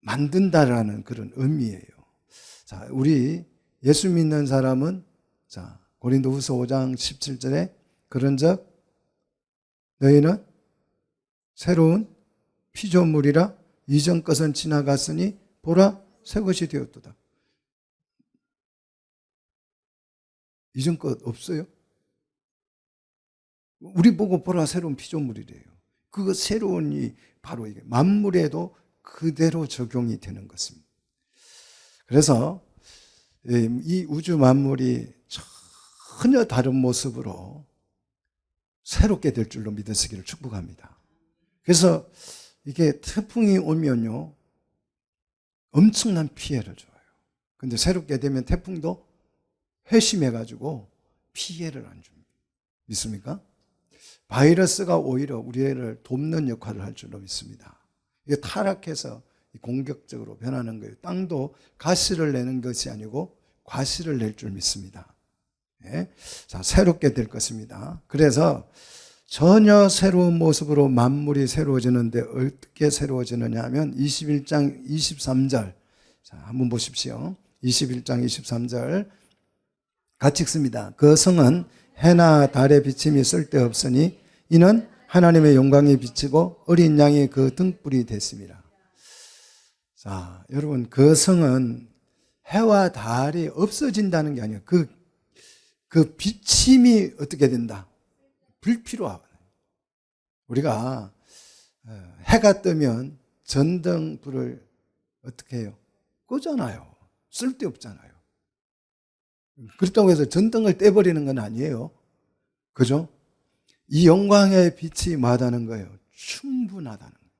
[SPEAKER 1] 만든다라는 그런 의미예요. 자, 우리 예수 믿는 사람은 자, 고린도후서 5장 17절에 그런즉 너희는 새로운 피조물이라 이전 것은 지나갔으니 보라 새 것이 되었도다. 이전 것 없어요? 우리 보고 보라 새로운 피조물이래요. 그 새로운이 바로 이게 만물에도 그대로 적용이 되는 것입니다. 그래서 이 우주 만물이 전혀 다른 모습으로 새롭게 될 줄로 믿으시기를 축복합니다. 그래서 이게 태풍이 오면요 엄청난 피해를 줘요. 근데 새롭게 되면 태풍도 회심해가지고 피해를 안 줍니다. 믿습니까? 바이러스가 오히려 우리를 돕는 역할을 할 줄로 믿습니다. 이게 타락해서 공격적으로 변하는 거예요. 땅도 가시를 내는 것이 아니고 과실을 낼 줄 믿습니다. 네. 자, 새롭게 될 것입니다. 그래서 전혀 새로운 모습으로 만물이 새로워지는데 어떻게 새로워지느냐 하면 21장 23절 자, 한번 보십시오. 21장 23절 같이 읽습니다. 그 성은 해나 달의 비침이 쓸데없으니 이는 하나님의 영광이 비치고 어린 양이 그 등불이 됐습니다. 자, 여러분 그 성은 해와 달이 없어진다는 게 아니에요. 그 비침이 어떻게 된다? 불필요하거든요. 우리가 해가 뜨면 전등불을 어떻게 해요? 끄잖아요. 쓸데없잖아요. 그렇다고 해서 전등을 떼버리는 건 아니에요. 그죠? 이 영광의 빛이 뭐하다는 거예요? 충분하다는 거예요.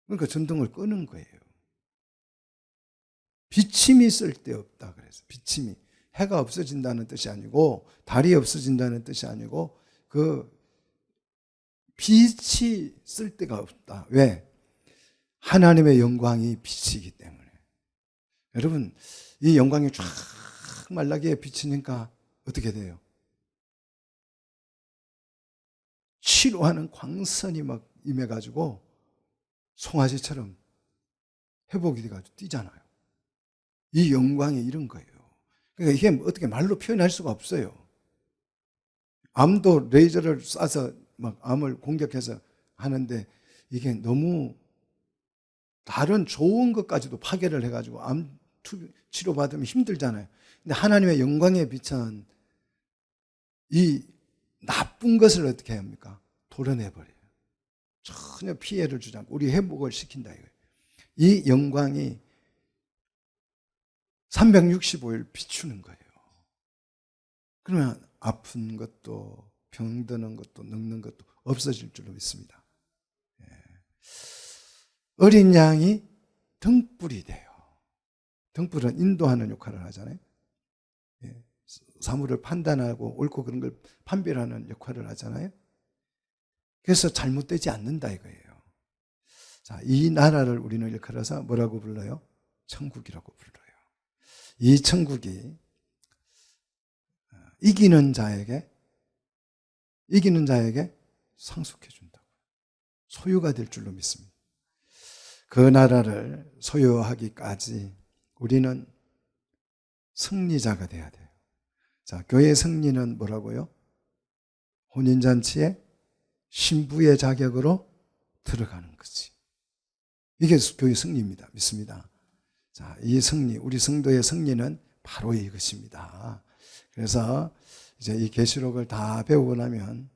[SPEAKER 1] 그러니까 전등을 끄는 거예요. 비침이 쓸데없다 그래서 비침이 해가 없어진다는 뜻이 아니고 달이 없어진다는 뜻이 아니고 그 빛이 쓸데가 없다. 왜? 하나님의 영광이 빛이기 때문에. 여러분 이 영광이 쫙 말라기에 비치니까 어떻게 돼요? 치료하는 광선이 막 임해가지고 송아지처럼 회복이 돼가지고 뛰잖아요. 이 영광이 이런 거예요. 그러니까 이게 어떻게 말로 표현할 수가 없어요. 암도 레이저를 쏴서 막 암을 공격해서 하는데 이게 너무 다른 좋은 것까지도 파괴를 해가지고 암 치료받으면 힘들잖아요. 근데 하나님의 영광에 비찬 이 나쁜 것을 어떻게 합니까? 도려내버려요. 전혀 피해를 주지 않고 우리 회복을 시킨다 이거예요. 이 영광이 365일 비추는 거예요. 그러면 아픈 것도 병드는 것도 늙는 것도 없어질 줄로 믿습니다. 어린 양이 등불이 돼요. 등불은 인도하는 역할을 하잖아요. 사물을 판단하고 옳고 그런 걸 판별하는 역할을 하잖아요. 그래서 잘못되지 않는다 이거예요. 자, 이 나라를 우리는 일컬어서 뭐라고 불러요? 천국이라고 불러요. 이 천국이 이기는 자에게 상속해 준다고요. 소유가 될 줄로 믿습니다. 그 나라를 소유하기까지 우리는 승리자가 돼야 돼요. 자, 교회 승리는 뭐라고요? 혼인잔치에 신부의 자격으로 들어가는 거지. 이게 교회 승리입니다. 믿습니다. 자, 이 승리, 우리 성도의 승리는 바로 이것입니다. 그래서 이제 이 계시록을 다 배우고 나면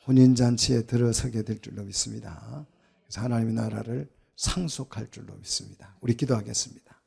[SPEAKER 1] 혼인잔치에 들어서게 될 줄로 믿습니다. 그래서 하나님의 나라를 상속할 줄로 믿습니다. 우리 기도하겠습니다.